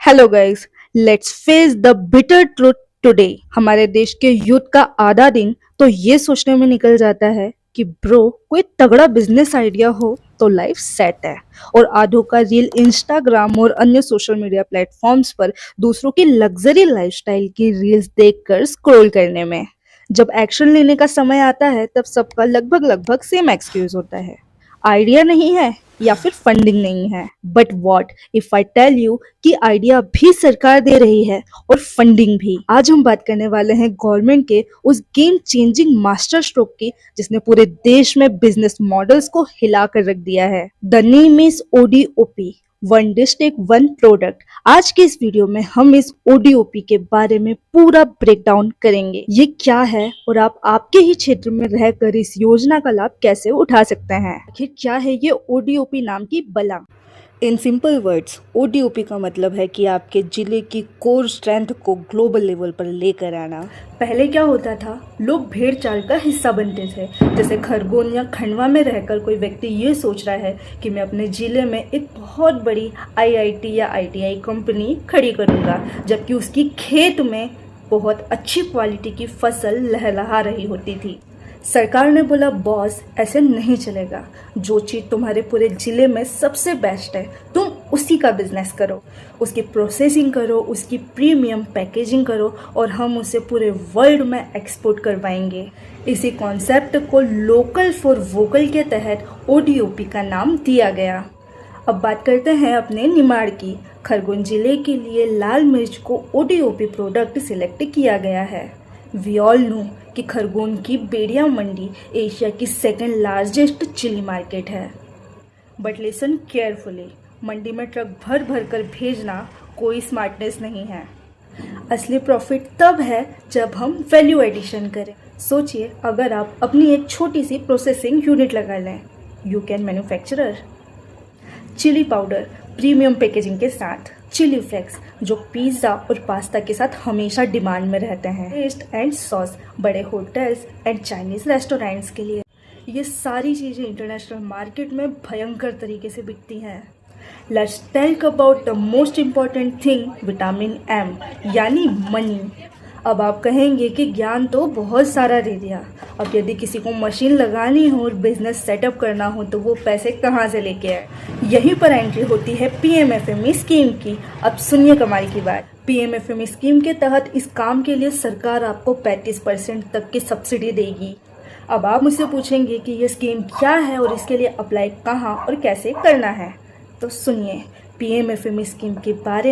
Hello guys, let's face the bitter truth today. हमारे देश के यूथ का आधा दिन तो ये सोचने में निकल जाता है कि ब्रो कोई तगड़ा बिजनेस आइडिया हो तो लाइफ सेट है, और आधों का रील इंस्टाग्राम और अन्य सोशल मीडिया प्लेटफॉर्म्स पर दूसरों की लग्जरी लाइफस्टाइल की रील्स देखकर स्क्रॉल करने में। जब एक्शन लेने का समय आता है तब सबका लगभग लगभग सेम एक्सक्यूज होता है, आइडिया नहीं है या फिर फंडिंग नहीं है। But what if I tell you कि आइडिया भी सरकार दे रही है और फंडिंग भी। आज हम बात करने वाले हैं गवर्नमेंट के उस गेम चेंजिंग मास्टर स्ट्रोक की जिसने पूरे देश में बिजनेस मॉडल्स को हिला कर रख दिया है। The name is ODOP, one district one product. आज के इस वीडियो में हम इस ODOP के बारे में पूरा ब्रेक डाउन करेंगे। ये क्या है और आप आपके ही क्षेत्र में रहकर इस योजना का लाभ कैसे उठा सकते हैं। आखिर क्या है ये ODOP नाम की बला। इन सिंपल वर्ड्स, ODOP का मतलब है कि आपके जिले की कोर स्ट्रेंथ को ग्लोबल लेवल पर लेकर आना। पहले क्या होता था, लोग भेड़ चाल का हिस्सा बनते थे। जैसे खरगोन या खंडवा में रहकर कोई व्यक्ति ये सोच रहा है कि मैं अपने जिले में एक बहुत बड़ी IIT या ITI कंपनी खड़ी करूँगा, जबकि उसकी खेत में बहुत अच्छी क्वालिटी की फसल लहलहा रही होती थी। सरकार ने बोला बॉस ऐसे नहीं चलेगा, जो चीज़ तुम्हारे पूरे ज़िले में सबसे बेस्ट है तुम उसी का बिजनेस करो, उसकी प्रोसेसिंग करो, उसकी प्रीमियम पैकेजिंग करो और हम उसे पूरे वर्ल्ड में एक्सपोर्ट करवाएंगे। इसी कॉन्सेप्ट को लोकल फॉर वोकल के तहत ODOP का नाम दिया गया। अब बात करते हैं अपने निमाड़ की। खरगोन जिले के लिए लाल मिर्च को ODOP प्रोडक्ट सिलेक्ट किया गया है। वी ऑल नो कि खरगोन की बेड़िया मंडी एशिया की सेकंड लार्जेस्ट चिली मार्केट है। बट लिसन केयरफुली, मंडी में ट्रक भर भर कर भेजना कोई स्मार्टनेस नहीं है। असली प्रॉफिट तब है जब हम वैल्यू एडिशन करें। सोचिए, अगर आप अपनी एक छोटी सी प्रोसेसिंग यूनिट लगा लें, you can manufacturer chilli powder premium packaging के साथ, चिली फ्लेक्स जो पिज्ज़ा और पास्ता के साथ हमेशा डिमांड में रहते हैं, पेस्ट एंड सॉस बड़े होटल्स एंड चाइनीज़ रेस्टोरेंट्स के लिए। ये सारी चीज़ें इंटरनेशनल मार्केट में भयंकर तरीके से बिकती हैं। Let's talk about the most important thing, vitamin M यानी मनी। अब आप कहेंगे कि ज्ञान तो बहुत सारा दे दिया, अब यदि किसी को मशीन लगानी हो और बिजनेस सेटअप करना हो तो वो पैसे कहाँ से लेके आए। यहीं पर एंट्री होती है PMFME स्कीम की। अब सुनिए कमाल की बात, PMFME स्कीम के तहत इस काम के लिए सरकार आपको 35% तक की सब्सिडी देगी। अब आप मुझसे पूछेंगे कि ये स्कीम क्या है और इसके लिए अप्लाई कहाँ और कैसे करना है, तो सुनिए PMFME स्कीम के बारे में।